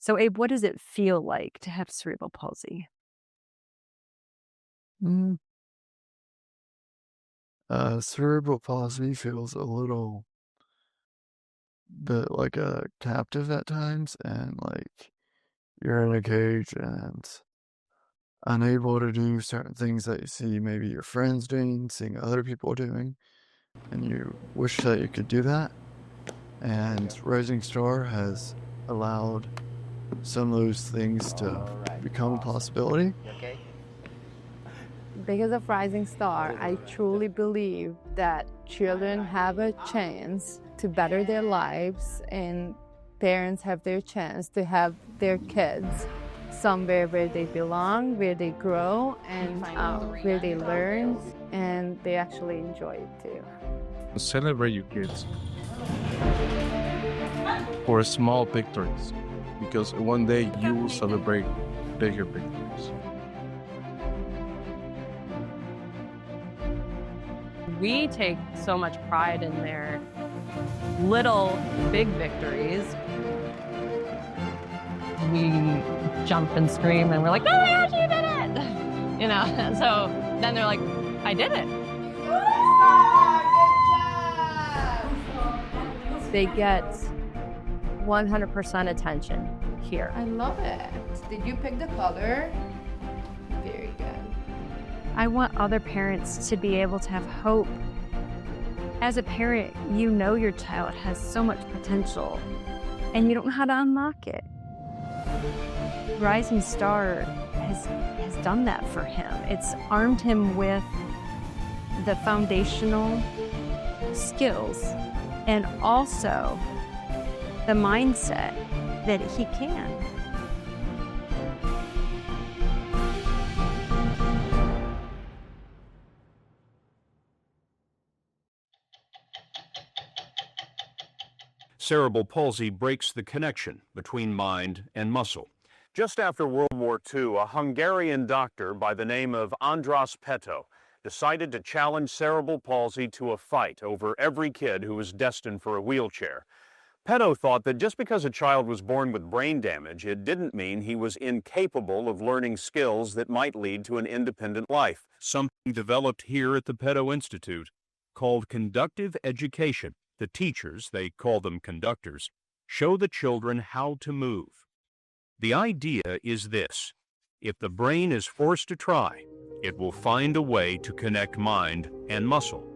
So, Abe, what does it feel like to have cerebral palsy? Mm, Cerebral palsy feels a little bit like a captive at times, and like you're in a cage and unable to do certain things that you see maybe your friends doing, seeing other people doing, and you wish that you could do that. And Rising Star has allowed some of those things to become a possibility. Because of Rising Star, I truly believe that children have a chance to better their lives, and parents have their chance to have their kids somewhere where they belong, where they grow, and where they learn, and they actually enjoy it too. Celebrate your kids for small victories, because one day you will celebrate bigger victories. We take so much pride in their little big victories. We jump and scream and we're like, oh my gosh, you did it! You know, so then they're like, I did it. They get 100% attention here. I love it. Did you pick the color? Very good. I want other parents to be able to have hope. As a parent, you know your child has so much potential and you don't know how to unlock it. Rising Star has done that for him. It's armed him with the foundational skills and also the mindset that he can. Cerebral palsy breaks the connection between mind and muscle. Just after World War II, a Hungarian doctor by the name of András Pető decided to challenge cerebral palsy to a fight over every kid who was destined for a wheelchair. Pető thought that just because a child was born with brain damage, it didn't mean he was incapable of learning skills that might lead to an independent life. Something developed here at the Pető Institute called conductive education. The teachers, they call them conductors, show the children how to move. The idea is this: if the brain is forced to try, it will find a way to connect mind and muscle.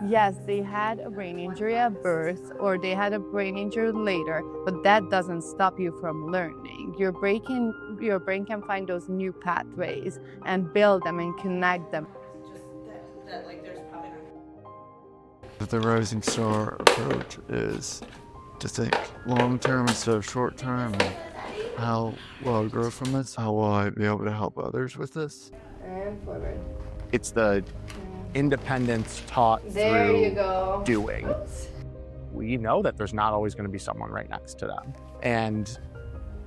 Yes, they had a brain injury at birth or they had a brain injury later, but that doesn't stop you from learning. Your brain can find those new pathways and build them and connect them. The Rising Star approach is to think long-term instead of short-term, and how will I grow from this? How will I be able to help others with this? And forward. It's the independence taught through doing. Oops. We know that there's not always going to be someone right next to them. And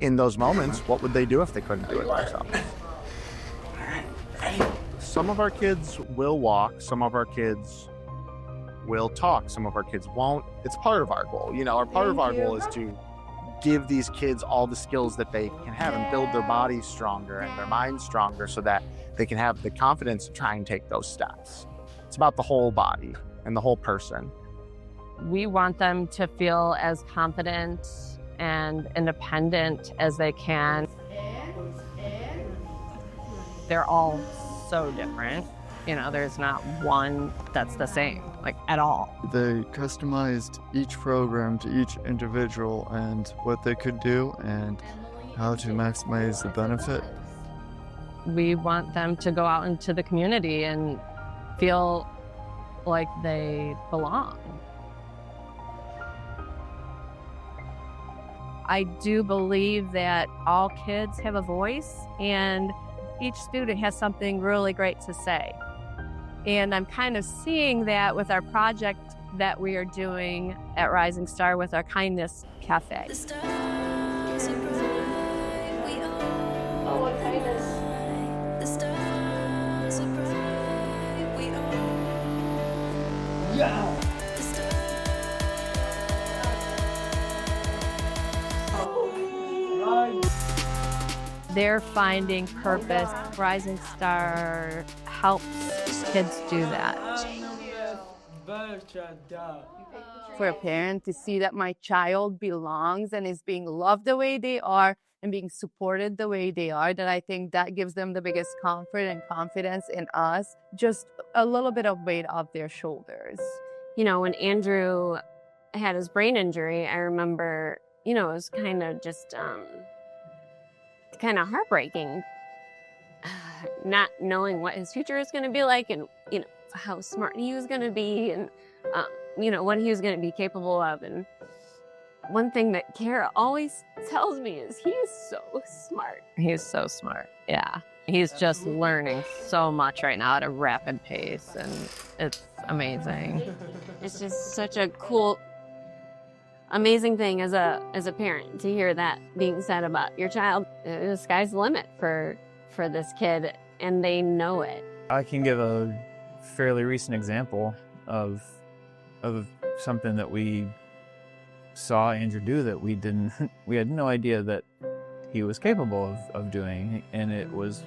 in those moments, what would they do if they couldn't do it themselves? Some of our kids will walk, some of our kids will talk, some of our kids won't. It's part of our goal. You know, part of our goal is to give these kids all the skills that they can have and build their bodies stronger and their minds stronger so that they can have the confidence to try and take those steps. It's about the whole body and the whole person. We want them to feel as confident and independent as they can. They're all so different. You know, there's not one that's the same, like at all. They customized each program to each individual and what they could do and how to maximize the benefit. We want them to go out into the community and feel like they belong. I do believe that all kids have a voice and each student has something really great to say. And I'm kind of seeing that with our project that we are doing at Rising Star with our Kindness Cafe. Oh, what kindness? Yeah. they're finding purpose. Rising Star helps kids do that. For a parent to see that my child belongs and is being loved the way they are and being supported the way they are, that I think that gives them the biggest comfort and confidence in us, just a little bit of weight off their shoulders. You know, when Andrew had his brain injury, I remember, you know, it was kind of just kind of heartbreaking, not knowing what his future is going to be like, and, you know, how smart he was going to be, and, you know, what he was going to be capable of. And one thing that Kara always tells me is he is so smart. He's so smart. Yeah. He's just learning so much right now at a rapid pace, and it's amazing. It's just such a cool, amazing thing as a parent to hear that being said about your child. The sky's the limit for this kid, and they know it. I can give a fairly recent example of something that we saw Andrew do that we had no idea that he was capable of doing, and it was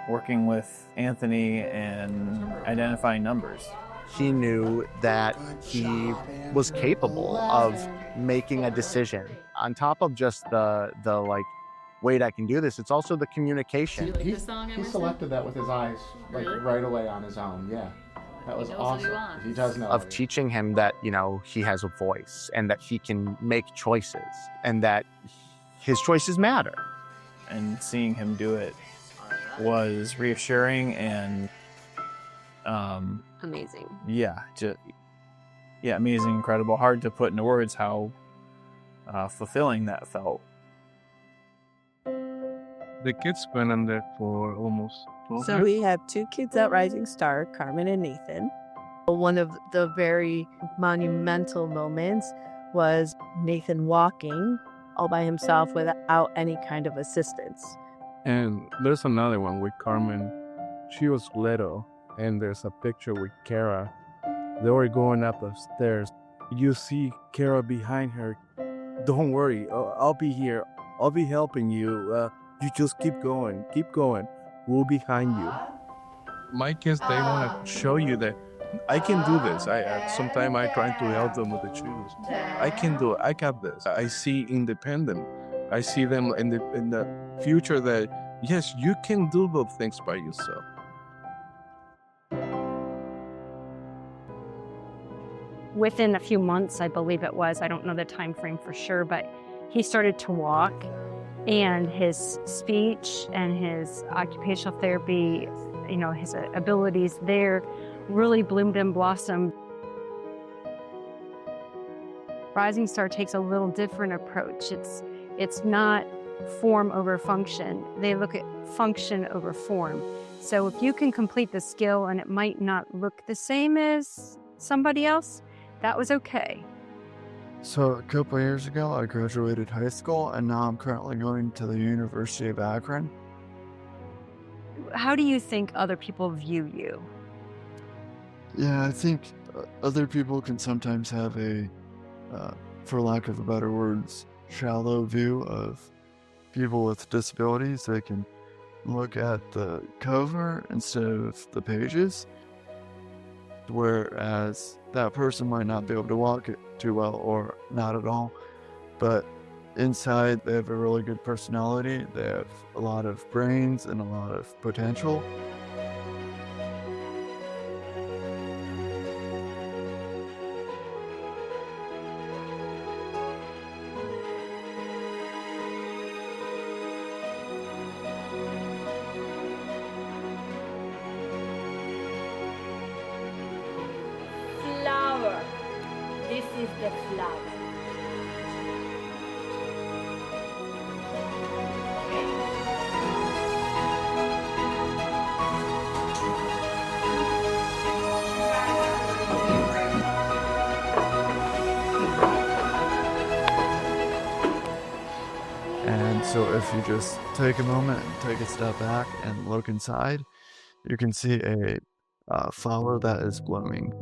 working with Anthony and identifying numbers. He knew that he was capable of making a decision. On top of just the like, wait, I can do this, it's also the communication. He selected that with his eyes, like right away on his own. Yeah, that was awesome. He does know. Of teaching him that, you know, he has a voice and that he can make choices and that his choices matter. And seeing him do it was reassuring and Amazing. Yeah, amazing, incredible. Hard to put into words how fulfilling that felt. The kids went on there for almost 12 So years. we have 2 kids at Rising Star, Carmen and Nathan. One of the very monumental moments was Nathan walking all by himself without any kind of assistance. And there's another one with Carmen. She was little, and there's a picture with Kara. They were going up the stairs. You see Kara behind her. Don't worry, I'll be here. I'll be helping you. You just keep going. We'll be behind you. My kids, they want to show you that I can do this. Sometimes I try to help them with the shoes. I can do it. I got this. I see independent. I see them in the future that, yes, you can do those things by yourself. Within a few months, I believe it was, I don't know the time frame for sure, but he started to walk, and his speech and his occupational therapy, you know, his abilities there really bloomed and blossomed. Rising Star takes a little different approach. It's not form over function. They look at function over form. So if you can complete the skill and it might not look the same as somebody else, that was okay. So a couple years ago, I graduated high school, and now I'm currently going to the University of Akron. How do you think other people view you? Yeah, I think other people can sometimes have a, for lack of better words, shallow view of people with disabilities. They can look at the cover instead of the pages, whereas that person might not be able to walk it too well or not at all, but inside they have a really good personality. They have a lot of brains and a lot of potential. Flower. This is the flower. And so if you just take a moment and take a step back and look inside, you can see a flower that is blooming.